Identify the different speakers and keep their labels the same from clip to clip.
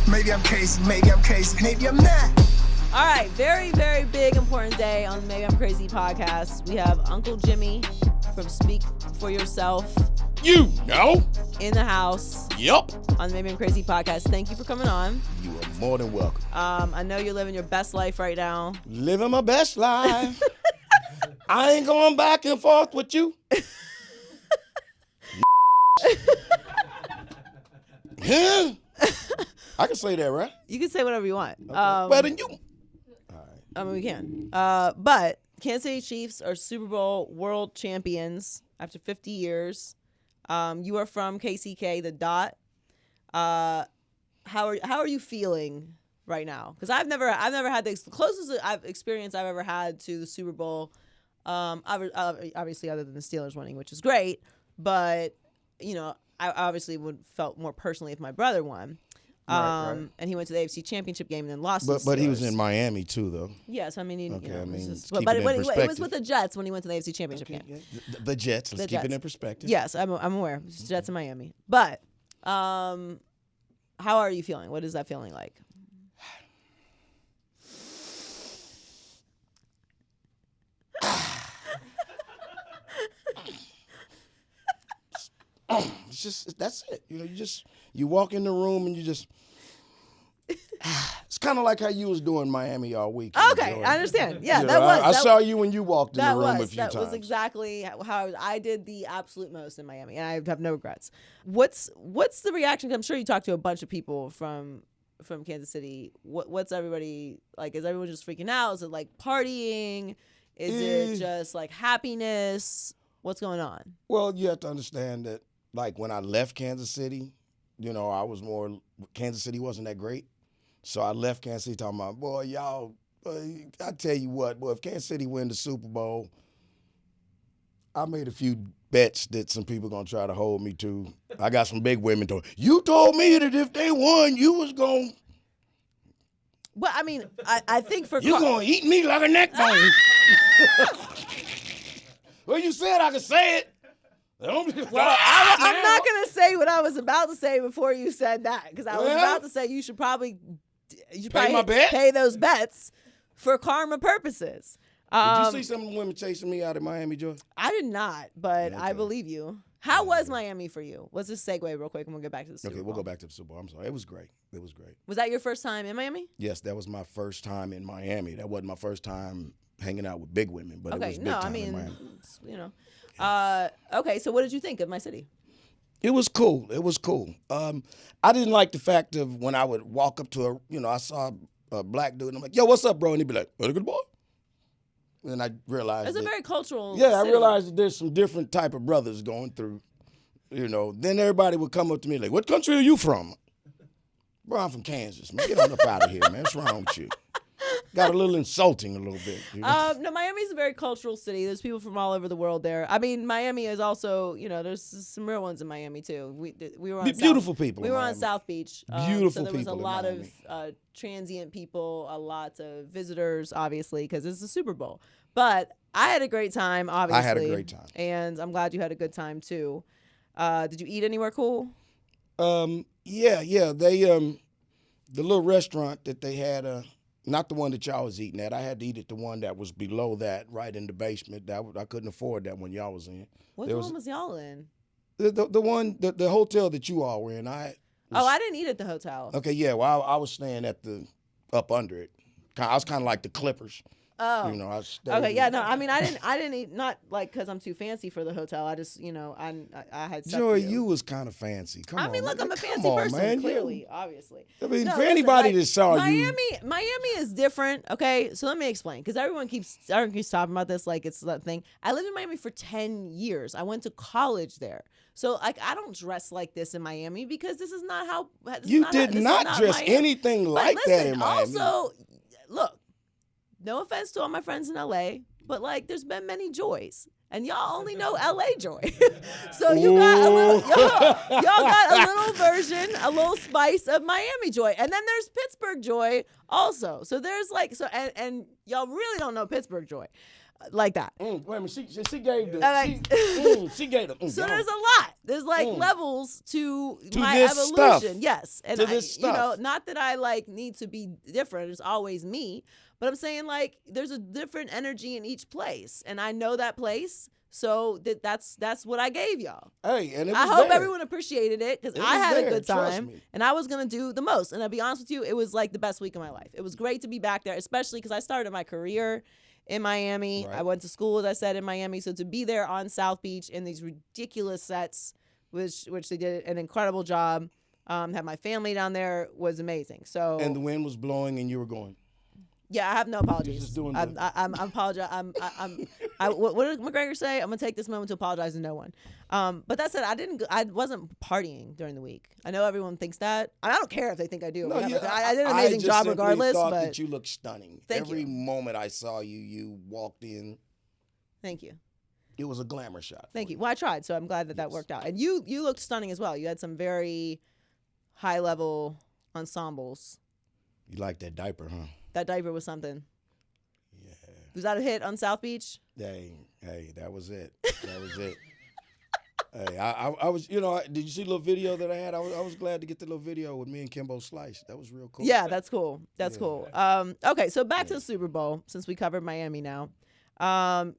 Speaker 1: Maybe I'm crazy, maybe I'm not.
Speaker 2: All right, very, very big, important day on the Maybe I'm Crazy podcast. We have Uncle Jimmy from Speak For Yourself.
Speaker 3: You know.
Speaker 2: In the house.
Speaker 3: Yup.
Speaker 2: On the Maybe I'm Crazy podcast. Thank you for coming on.
Speaker 3: You are more than welcome.
Speaker 2: I know you're living your best life right now.
Speaker 3: Living my best life. I ain't going back and forth with you. Huh? I can say that, right?
Speaker 2: You can say whatever you want.
Speaker 3: Okay. Better than you. All right.
Speaker 2: I mean, we can. But Kansas City Chiefs are Super Bowl world champions after 50 years. You are from KCK, the Dot. How are you feeling right now? Because I've never had the closest experience I've ever had to the Super Bowl. Obviously, other than the Steelers winning, which is great, but you know, I obviously would felt more personally if my brother won.
Speaker 3: Right.
Speaker 2: And he went to the AFC Championship game and then lost.
Speaker 3: But he was in Miami too, though.
Speaker 2: Yes, I mean, it was with the Jets when he went to the AFC Championship game.
Speaker 3: Yeah. The Jets. Let's keep it in perspective.
Speaker 2: Yes, I'm aware. It's Jets in Miami. But how are you feeling? What is that feeling like?
Speaker 3: It's just, that's it. You know, you walk in the room and you just, it's kind of like how you was doing Miami all week.
Speaker 2: Okay, I understand. Yeah,
Speaker 3: I saw you when you walked in the room a few times.
Speaker 2: That was exactly how I did the absolute most in Miami, and I have no regrets. What's the reaction? I'm sure you talked to a bunch of people from Kansas City. What's everybody like? Is everyone just freaking out? Is it like partying? Is it just like happiness? What's going on?
Speaker 3: Well, you have to understand that, like, when I left Kansas City, you know, Kansas City wasn't that great. So I left Kansas City talking about, boy, y'all, I tell you what, boy, if Kansas City win the Super Bowl, I made a few bets that some people going to try to hold me to. I got some big women told, you told me that if they won, you was going to.
Speaker 2: Well, I mean, I think for
Speaker 3: you're going to eat me like a neck bone. Well, you said I could say it.
Speaker 2: Well, I'm not going to say what I was about to say before you said that, because I was about to say you should probably pay those bets for karma purposes.
Speaker 3: Did you see some of the women chasing me out of Miami, Joy?
Speaker 2: I did not, but I believe you. How was Miami for you? Let's just segue real quick and we'll get back to the Super Bowl.
Speaker 3: Okay, we'll go back to the Super Bowl. I'm sorry. It was great.
Speaker 2: Was that your first time in Miami?
Speaker 3: Yes, that was my first time in Miami. That wasn't my first time hanging out with big women, but it was big time in Miami.
Speaker 2: You know. Okay, so what did you think of my city?
Speaker 3: It was cool. I didn't like the fact of when I would walk up to I saw a black dude and I'm like, yo, what's up, bro? And he'd be like, "Very good boy." And I realized
Speaker 2: it's a very cultural
Speaker 3: city.
Speaker 2: I
Speaker 3: realized that there's some different type of brothers going through, Then everybody would come up to me like, "What country are you from?" "Bro, I'm from Kansas, man. Get on up out of here, man. What's wrong with you?" Got a little insulting a little bit.
Speaker 2: No, Miami's a very cultural city. There's people from all over the world there. I mean, Miami is also, there's some real ones in Miami too. We were on
Speaker 3: beautiful people.
Speaker 2: We were on South Beach.
Speaker 3: Beautiful people.
Speaker 2: So there was a lot of transient people, a lot of visitors, obviously, because it's the Super Bowl. But I had a great time, obviously.
Speaker 3: I had a great time,
Speaker 2: and I'm glad you had a good time too. Did you eat anywhere cool?
Speaker 3: Yeah. They the little restaurant that they had. Not the one that y'all was eating at. I had to eat at the one that was below that, right in the basement. I couldn't afford that one y'all was in.
Speaker 2: What one was y'all in?
Speaker 3: The hotel that you all were in.
Speaker 2: I didn't eat at the hotel.
Speaker 3: Okay, yeah. Well, I was staying at up under it. I was kind of like the Clippers.
Speaker 2: Oh.
Speaker 3: I stayed.
Speaker 2: Okay, yeah, no. I mean, I didn't eat, not like because I'm too fancy for the hotel. I just, I had.
Speaker 3: Joy, you was kind of fancy. Come on.
Speaker 2: I mean, look, I'm a fancy person. Man. Clearly, obviously.
Speaker 3: I mean, for anybody that saw you,
Speaker 2: Miami is different. Okay, so let me explain, because everyone keeps talking about this like it's that thing. I lived in Miami for 10 years. I went to college there. So, like, I don't dress like this in Miami because this is not how.
Speaker 3: You did not dress anything like that in Miami.
Speaker 2: Also, look. No offense to all my friends in LA, but like there's been many joys. And y'all only know LA joy. So you got y'all got a little version, a little spice of Miami joy. And then there's Pittsburgh joy also. So there's and y'all really don't know Pittsburgh joy. like that.
Speaker 3: Wait a minute, she gave the
Speaker 2: Like-
Speaker 3: she gave the
Speaker 2: So there's a lot. There's like levels to my
Speaker 3: this
Speaker 2: evolution.
Speaker 3: stuff.
Speaker 2: Yes, and
Speaker 3: To this stuff.
Speaker 2: not that I like need to be different. It's always me, but I'm saying like there's a different energy in each place, and I know that place. So that's what I gave y'all.
Speaker 3: Hey, and it was
Speaker 2: I hope
Speaker 3: there.
Speaker 2: everyone appreciated it because
Speaker 3: It
Speaker 2: I
Speaker 3: was
Speaker 2: had
Speaker 3: there,
Speaker 2: a good
Speaker 3: trust
Speaker 2: time
Speaker 3: me.
Speaker 2: and I was gonna do the most. And I'll be honest with you, it was like the best week of my life. It was great to be back there, especially because I started my career in Miami.
Speaker 3: Right.
Speaker 2: I went to school, as I said, in Miami. So to be there on South Beach in these ridiculous sets, which they did an incredible job. Had my family down there was amazing. So
Speaker 3: And the wind was blowing, and you were going.
Speaker 2: yeah, I have no apologies.
Speaker 3: just doing
Speaker 2: I'm apologize. What did McGregor say? I'm gonna take this moment to apologize to no one. But that said, I wasn't partying during the week. I know everyone thinks that. I don't care if they think I do.
Speaker 3: No,
Speaker 2: Whatever.
Speaker 3: yeah,
Speaker 2: I did an amazing
Speaker 3: just
Speaker 2: job
Speaker 3: simply
Speaker 2: regardless.
Speaker 3: thought
Speaker 2: But
Speaker 3: that you looked stunning.
Speaker 2: Thank
Speaker 3: Every
Speaker 2: you.
Speaker 3: moment I saw you, you walked in.
Speaker 2: thank you,
Speaker 3: It was a glamour shot.
Speaker 2: thank you. Well, I tried, so I'm glad that worked out. And you looked stunning as well. You had some very high level ensembles.
Speaker 3: You like that diaper, huh?
Speaker 2: That diaper was something.
Speaker 3: Yeah.
Speaker 2: Was that a hit on South Beach?
Speaker 3: Hey, that was it. That was it. Hey, I was, did you see the little video that I had? I was glad to get the little video with me and Kimbo Slice. That was real cool.
Speaker 2: Yeah, that's cool. That's
Speaker 3: Yeah.
Speaker 2: cool. Okay, so back to the Super Bowl, since we covered Miami now.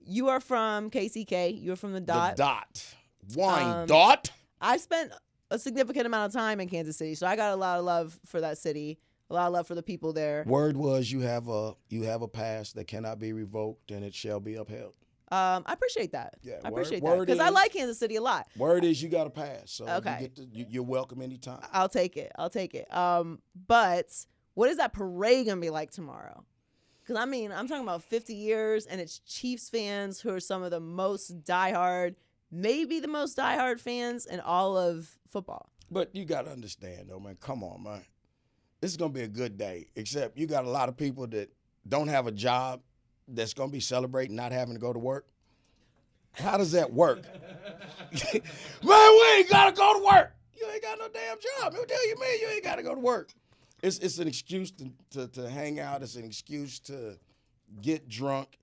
Speaker 2: You are from KCK. You're from the Dot.
Speaker 3: The Dot. Wine
Speaker 2: Dot. I spent a significant amount of time in Kansas City, so I got a lot of love for that city. A lot of love for the people there.
Speaker 3: Word was you have a past that cannot be revoked, and it shall be upheld.
Speaker 2: I appreciate that.
Speaker 3: Yeah,
Speaker 2: I
Speaker 3: word-
Speaker 2: appreciate that
Speaker 3: word
Speaker 2: because I
Speaker 3: is-
Speaker 2: like Kansas City a lot.
Speaker 3: Word is you got a pass, so
Speaker 2: Okay.
Speaker 3: you're welcome anytime.
Speaker 2: I'll take it. But what is that parade gonna be like tomorrow? Because I mean, I'm talking about 50 years, and it's Chiefs fans who are some of the most diehard, maybe the most diehard fans in all of football.
Speaker 3: But you got to understand, though, man. Come on, man. This is going to be a good day, except you got a lot of people that don't have a job that's going to be celebrating not having to go to work. How does that work? Man, we ain't got to go to work. You ain't got no damn job. What the hell you mean you ain't got to go to work? It's an excuse to hang out. It's an excuse to get drunk.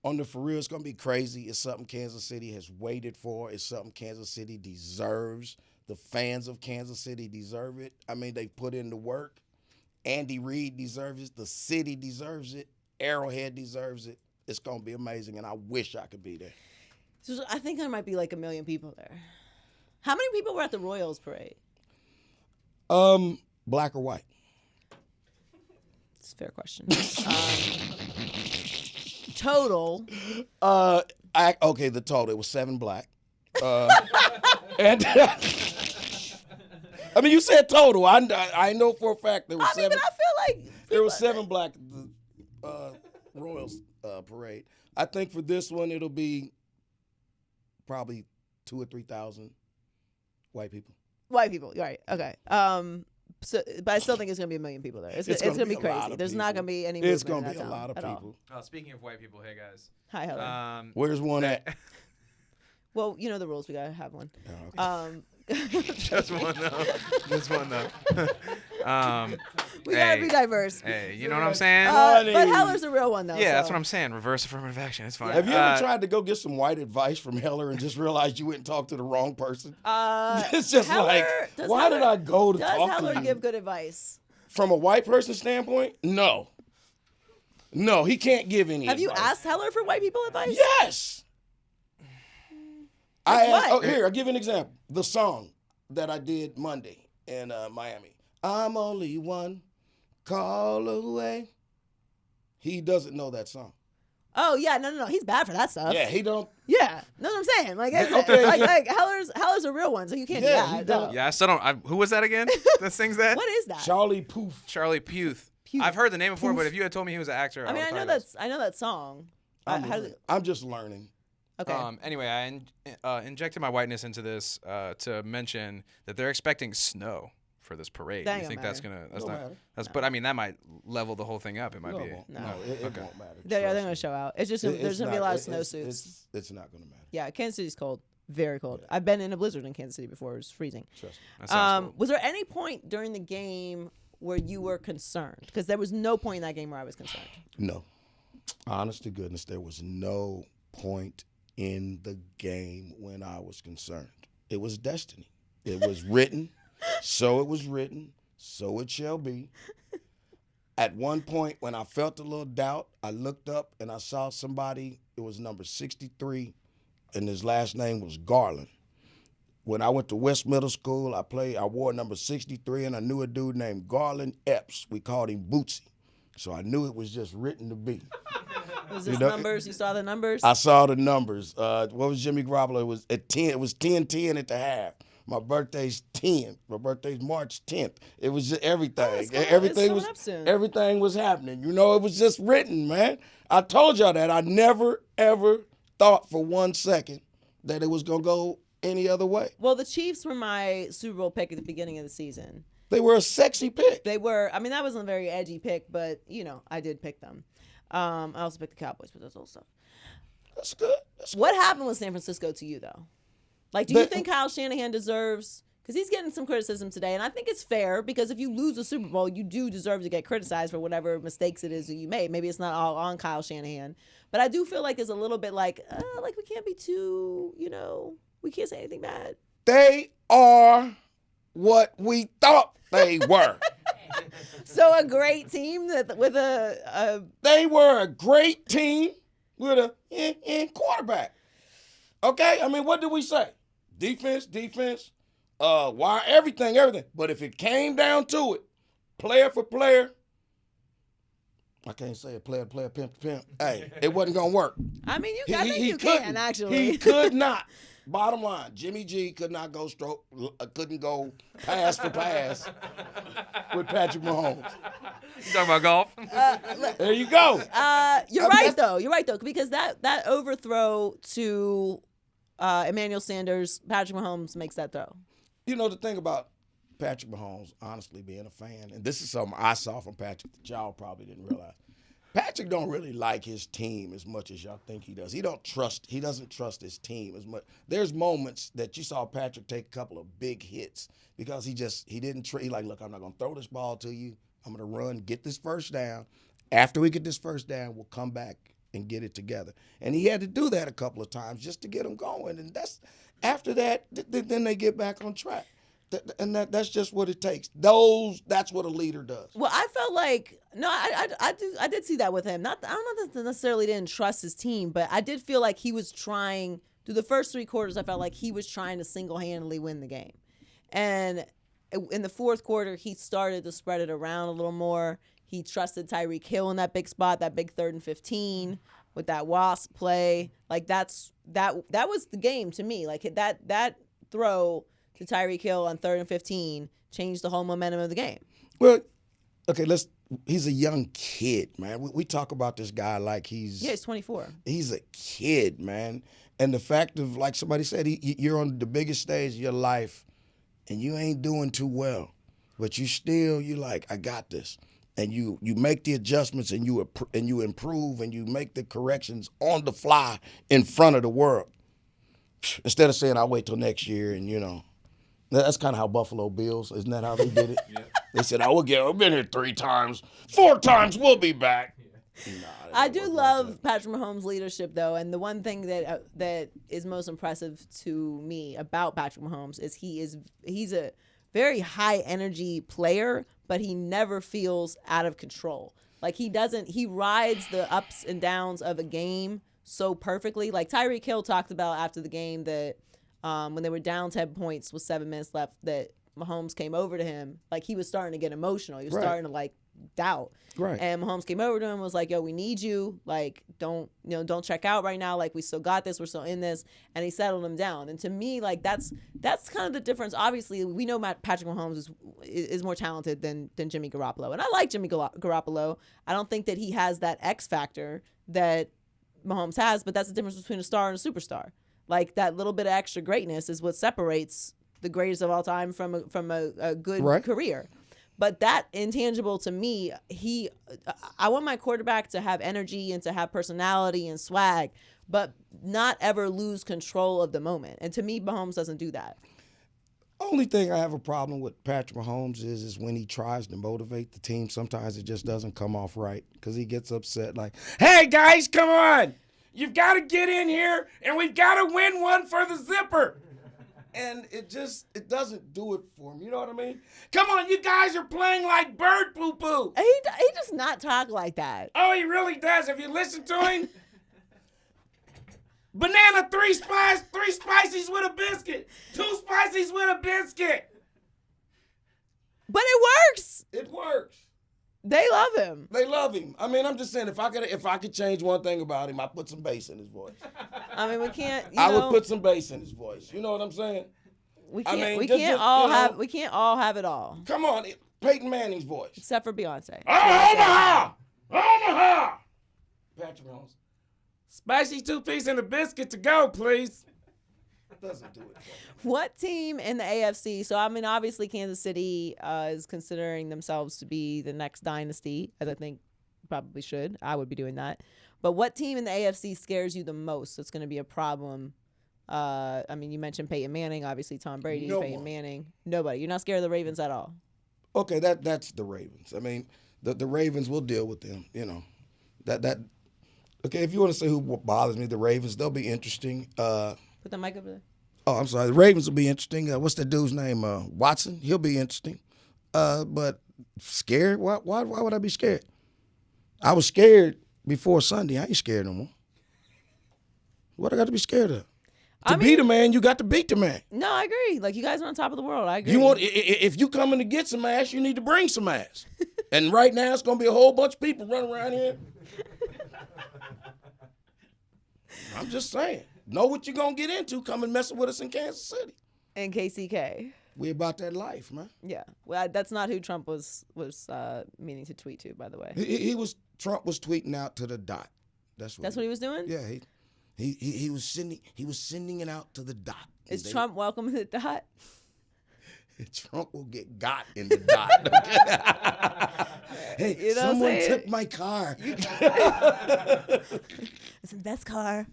Speaker 3: On the for real, it's going to be crazy. It's something Kansas City has waited for. It's something Kansas City deserves. The fans of Kansas City deserve it. I mean, they put in the work. Andy Reid deserves it. The city deserves it. Arrowhead deserves it. It's going to be amazing, and I wish I could be there.
Speaker 2: So I think there might be like 1 million people there. How many people were at the Royals parade?
Speaker 3: Black or white?
Speaker 2: It's a fair question. Total.
Speaker 3: Okay, the total. It was 7 black. And I mean, you said total. I know for a fact there was 7.
Speaker 2: But I feel like
Speaker 3: There was 7 black at the Royals parade. I think for this one it'll be probably 2,000 or 3,000 white people.
Speaker 2: white people. Right. Okay. So, but I still think it's gonna be 1 million people there. It's gonna be
Speaker 3: a lot
Speaker 2: crazy.
Speaker 3: of
Speaker 2: There's not
Speaker 3: people.
Speaker 2: gonna be any.
Speaker 3: It's
Speaker 2: movement
Speaker 3: gonna
Speaker 2: in
Speaker 3: be a
Speaker 2: that
Speaker 3: lot of
Speaker 2: town at all.
Speaker 3: people.
Speaker 4: Speaking of white people, hey guys.
Speaker 2: Hi, Heather.
Speaker 3: Where's one at?
Speaker 2: Well, you know the rules. We gotta have one.
Speaker 3: Oh, okay.
Speaker 4: Just one though. Just one though.
Speaker 2: We gotta be diverse.
Speaker 4: Hey, you know what I'm saying?
Speaker 2: But Heller's a real one though.
Speaker 4: yeah, that's
Speaker 2: so.
Speaker 4: what I'm saying. Reverse affirmative action. It's fine.
Speaker 3: Have you ever tried to go get some white advice from Heller and just realized you went and talked to the wrong person? It's just
Speaker 2: Heller,
Speaker 3: like, why did I go to
Speaker 2: does
Speaker 3: talk
Speaker 2: Heller
Speaker 3: to you?
Speaker 2: give good advice?
Speaker 3: From a white person standpoint, no. No, he can't give any
Speaker 2: Have you
Speaker 3: advice.
Speaker 2: asked Heller for white people advice?
Speaker 3: Yes. I asked,
Speaker 2: what?
Speaker 3: here, I'll give you an example. The song that I did Monday in Miami. I'm only one call away. He doesn't know that song.
Speaker 2: Oh yeah, no. He's bad for that stuff.
Speaker 3: Yeah, he don't.
Speaker 2: Yeah, know what I'm saying? Like, it's,
Speaker 3: Okay.
Speaker 2: like Heller's a real one, so you can't
Speaker 3: Yeah,
Speaker 2: do
Speaker 3: he
Speaker 2: that.
Speaker 3: don't.
Speaker 2: No.
Speaker 4: Yeah, I still don't. Who was that again? That sings that?
Speaker 2: What is that?
Speaker 3: Charlie Poof.
Speaker 4: Charlie Puth.
Speaker 2: Puth.
Speaker 4: I've heard the name before, but if you had told me he was an actor,
Speaker 2: I mean,
Speaker 4: would've thought
Speaker 2: I know that song.
Speaker 3: I'm,
Speaker 2: how does it,
Speaker 3: I'm just learning.
Speaker 2: okay.
Speaker 4: Anyway, I injected my whiteness into this to mention that they're expecting snow for this parade.
Speaker 2: That
Speaker 4: You
Speaker 2: don't
Speaker 4: think that's
Speaker 2: matter.
Speaker 4: gonna? That's
Speaker 3: Don't
Speaker 4: not.
Speaker 3: matter.
Speaker 4: That's. But I mean, that might level the whole thing up. It might
Speaker 3: No,
Speaker 4: be.
Speaker 3: it won't.
Speaker 2: No.
Speaker 3: No, it
Speaker 4: Okay.
Speaker 3: won't matter.
Speaker 2: they're
Speaker 3: Trust
Speaker 2: going
Speaker 3: me.
Speaker 2: to show out. It's just
Speaker 3: It-
Speaker 2: there's
Speaker 3: it's
Speaker 2: going to be a
Speaker 3: not-
Speaker 2: lot of
Speaker 3: it-
Speaker 2: snowsuits.
Speaker 3: It's not going to matter.
Speaker 2: Yeah, Kansas City's cold. Very cold. I've been in a blizzard in Kansas City before. It was freezing.
Speaker 3: Trust me.
Speaker 4: That sounds cool.
Speaker 2: Was there any point during the game where you were concerned? Because there was no point in that game where I was concerned.
Speaker 3: No. Honest to goodness, there was no point in the game when I was concerned. It was destiny. It was written, so it was written, so it shall be. At one point, when I felt a little doubt, I looked up and I saw somebody. It was number 63, and his last name was Garland. When I went to West Middle School, I wore number 63, and I knew a dude named Garland Epps. We called him Bootsy. So I knew it was just written to be.
Speaker 2: Was this numbers? You saw the numbers?
Speaker 3: I saw the numbers. What was Jimmy Garoppolo? It was at 10. It was 10-10 at the half. My birthday's 10. My birthday's March 10th. It was just everything. Everything was happening. You know, it was just written, man. I told y'all that. I never, ever thought for 1 second that it was going to go any other way.
Speaker 2: Well, the Chiefs were my Super Bowl pick at the beginning of the season.
Speaker 3: They were a sexy pick.
Speaker 2: They were. I mean, that wasn't a very edgy pick, but, I did pick them. I also picked the Cowboys, but that's all stuff.
Speaker 3: That's good.
Speaker 2: What happened with San Francisco to you, though? Like, do you think Kyle Shanahan deserves – because he's getting some criticism today, and I think it's fair because if you lose a Super Bowl, you do deserve to get criticized for whatever mistakes it is that you made. Maybe it's not all on Kyle Shanahan. But I do feel like it's a little bit like we can't be too, we can't say anything bad.
Speaker 3: They are what we thought they were.
Speaker 2: So a great team with a
Speaker 3: They were a great team with a quarterback. Okay? I mean, what did we say? Defense, wire, everything. But if it came down to it, player for player, I can't say it, player, pimp. Hey, it wasn't going to work.
Speaker 2: I mean, I think you can, actually.
Speaker 3: He could not. Bottom line, Jimmy G couldn't go pass for pass with Patrick Mahomes.
Speaker 4: You talking about golf?
Speaker 3: There you go.
Speaker 2: You're right though, because that overthrow to Emmanuel Sanders, Patrick Mahomes makes that throw.
Speaker 3: You know, the thing about Patrick Mahomes, honestly, being a fan, and this is something I saw from Patrick that y'all probably didn't realize. Patrick don't really like his team as much as y'all think he does. He doesn't trust his team as much. There's moments that you saw Patrick take a couple of big hits because he didn't he like, look, I'm not gonna throw this ball to you. I'm gonna run, get this first down. After we get this first down, we'll come back and get it together. And he had to do that a couple of times just to get him going. And that's after that, then they get back on track. And that's just what it takes. That's what a leader does.
Speaker 2: Well, I felt like I did see that with him. I don't know that necessarily didn't trust his team, but I did feel like he was trying through the first 3 quarters. I felt like he was trying to single-handedly win the game, and in the fourth quarter, he started to spread it around a little more. He trusted Tyreek Hill in that big spot, that big 3rd and 15 with that wasp play. Like that was the game to me. Like that throw to Tyreek Hill on 3rd and 15 changed the whole momentum of the game.
Speaker 3: Well, okay, he's a young kid, man. We talk about this guy like he's
Speaker 2: 24.
Speaker 3: He's a kid, man. And the fact of, like somebody said, you're on the biggest stage of your life and you ain't doing too well, but you're like, I got this. And you make the adjustments and you improve and you make the corrections on the fly in front of the world. Instead of saying, I'll wait till next year and, that's kind of how Buffalo Bills, isn't that how they did it? Yeah. They said, we've been here 3 times, 4 times, we'll be back.
Speaker 2: Nah, I do love Patrick Mahomes' leadership, though, and the one thing that is most impressive to me about Patrick Mahomes is he's a very high-energy player, but he never feels out of control. Like, he rides the ups and downs of a game so perfectly. Like, Tyreek Hill talked about after the game that when they were down 10 points with 7 minutes left, that Mahomes came over to him. Like, he was starting to get emotional. He was starting to, doubt. Right. And Mahomes came over to him and was like, yo, we need you. Like, don't check out right now. Like, we still got this. We're still in this. And he settled him down. And to me, that's kind of the difference. Obviously, we know Patrick Mahomes is more talented than Jimmy Garoppolo. And I like Jimmy Garoppolo. I don't think that he has that X factor that Mahomes has, but that's the difference between a star and a superstar. Like, that little bit of extra greatness is what separates the greatest of all time from a good career. But that intangible to me, I want my quarterback to have energy and to have personality and swag, but not ever lose control of the moment. And to me, Mahomes doesn't do that.
Speaker 3: Only thing I have a problem with Patrick Mahomes is when he tries to motivate the team. Sometimes it just doesn't come off right because he gets upset like, hey, guys, come on. You've got to get in here, and we've got to win one for the zipper. And it doesn't do it for him. You know what I mean? Come on, you guys are playing like bird poo-poo.
Speaker 2: He does not talk like that.
Speaker 3: Oh, he really does. If you listen to him. Banana, 3 spices with a biscuit. 2 spices with a biscuit.
Speaker 2: But it works.
Speaker 3: It works.
Speaker 2: They love him.
Speaker 3: They love him. I mean, I'm just saying, if I could change one thing about him, I'd put some bass in his voice.
Speaker 2: I mean, we can't.
Speaker 3: I would put some bass in his voice. You know what I'm saying?
Speaker 2: We can't.
Speaker 3: I mean,
Speaker 2: we
Speaker 3: just-
Speaker 2: can't
Speaker 3: just,
Speaker 2: all
Speaker 3: you know,
Speaker 2: have. We can't all have it all,
Speaker 3: Come on, Peyton Manning's voice.
Speaker 2: except for Beyonce.
Speaker 3: Omaha! Omaha! Patrick Mahomes. Spicy 2-piece and a biscuit to go, please. Doesn't do it for me.
Speaker 2: What team in the AFC? So I mean, obviously Kansas City is considering themselves to be the next dynasty, as I think probably should. I would be doing that. But what team in the AFC scares you the most? That's going to be a problem. I mean, you mentioned Peyton Manning, obviously Tom Brady,
Speaker 3: No
Speaker 2: Peyton
Speaker 3: one.
Speaker 2: Manning. Nobody. You're not scared of the Ravens at all.
Speaker 3: Okay, that's the Ravens. I mean, the Ravens will deal with them. You know, that. Okay, if you want to say who bothers me, the Ravens, they'll be interesting.
Speaker 2: Put the mic over there.
Speaker 3: Oh, I'm sorry. The Ravens will be interesting. What's that dude's name? Watson. He'll be interesting. But scared? Why would I be scared? I was scared before Sunday. I ain't scared no more. What I got to be scared of? To beat a man, you got to beat the man.
Speaker 2: No, I agree. Like, you guys are on top of the world. I agree.
Speaker 3: If you coming to get some ass, you need to bring some ass. And right now, it's going to be a whole bunch of people running around here. I'm just saying. Know what you're going to get into coming messing with us in Kansas City.
Speaker 2: And KCK.
Speaker 3: We about that life, man.
Speaker 2: Yeah. Well, that's not who Trump was meaning to tweet to, by the way.
Speaker 3: Trump was tweeting out to the dot. That's what
Speaker 2: he was doing?
Speaker 3: Yeah, he was sending it out to the dot.
Speaker 2: Is Trump welcome to the dot?
Speaker 3: Trump will get got in the dot. Hey,
Speaker 2: You know
Speaker 3: someone
Speaker 2: what I'm
Speaker 3: took my car.
Speaker 2: It's the best car.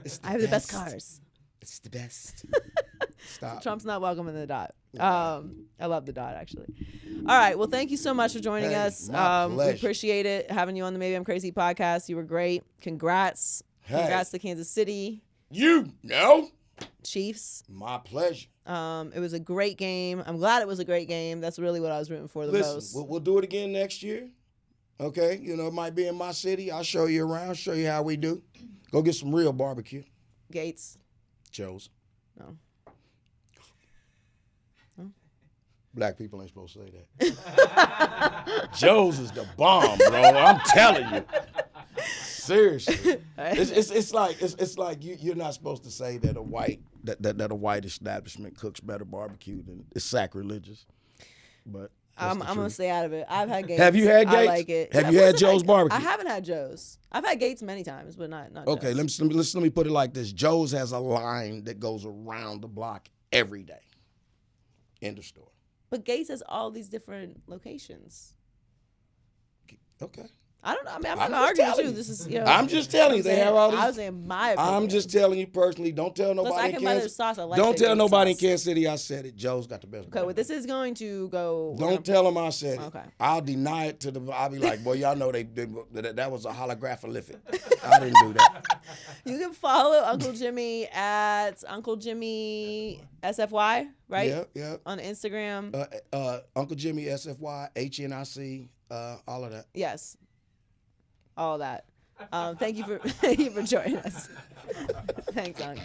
Speaker 3: It's
Speaker 2: I have the best cars.
Speaker 3: It's the best. Stop.
Speaker 2: Trump's not welcome in the dot. I love the dot, actually. All right. Well, thank you so much for joining us.
Speaker 3: My
Speaker 2: We
Speaker 3: pleasure.
Speaker 2: appreciate it having you on the Maybe I'm Crazy podcast. You were great. Congrats.
Speaker 3: Hey.
Speaker 2: Congrats to Kansas City
Speaker 3: You know.
Speaker 2: Chiefs.
Speaker 3: My pleasure.
Speaker 2: It was a great game. I'm glad it was a great game. That's really what I was rooting for the most.
Speaker 3: Listen, we'll do it again next year. Okay? You know, it might be in my city. I'll show you around, show you how we do. Go get some real barbecue.
Speaker 2: Gates.
Speaker 3: Joe's.
Speaker 2: No.
Speaker 3: Black people ain't supposed to say that. Joe's is the bomb, bro. I'm telling you. Seriously. It's like you're not supposed to say that a white establishment cooks better barbecue than it's sacrilegious. But
Speaker 2: I'm gonna stay out of it. I've had Gates.
Speaker 3: Have you had Gates?
Speaker 2: I like it.
Speaker 3: Have you had Joe's barbecue?
Speaker 2: I haven't had Joe's. I've had Gates many times, but not
Speaker 3: Okay,
Speaker 2: Joe's.
Speaker 3: let me put it like this. Joe's has a line that goes around the block every day. End of story.
Speaker 2: But Gates has all these different locations.
Speaker 3: Okay.
Speaker 2: I don't know. I mean, I'm
Speaker 3: I'm
Speaker 2: not
Speaker 3: just
Speaker 2: arguing with
Speaker 3: telling
Speaker 2: you.
Speaker 3: you.
Speaker 2: This is, you know.
Speaker 3: I'm just telling you, they have all these.
Speaker 2: I was saying my opinion.
Speaker 3: I'm just telling you personally. Don't tell nobody
Speaker 2: Plus, I
Speaker 3: in
Speaker 2: can buy their
Speaker 3: Kansas.
Speaker 2: sauce. I like
Speaker 3: Don't
Speaker 2: their
Speaker 3: tell
Speaker 2: Gates
Speaker 3: nobody in
Speaker 2: sauce.
Speaker 3: Kansas City I said it. Joe's got the best.
Speaker 2: Okay, well, this is going to go.
Speaker 3: Don't tell them I said it.
Speaker 2: Okay.
Speaker 3: I'll deny it to the. I'll be like, boy, y'all know that was a holographic. I didn't do that.
Speaker 2: You can follow Uncle Jimmy at Uncle Jimmy SFY, right?
Speaker 3: Yeah.
Speaker 2: On Instagram.
Speaker 3: Uncle Jimmy SFY HNIC, all of that.
Speaker 2: Yes. All that. Thank you for joining us. Thanks, Uncle.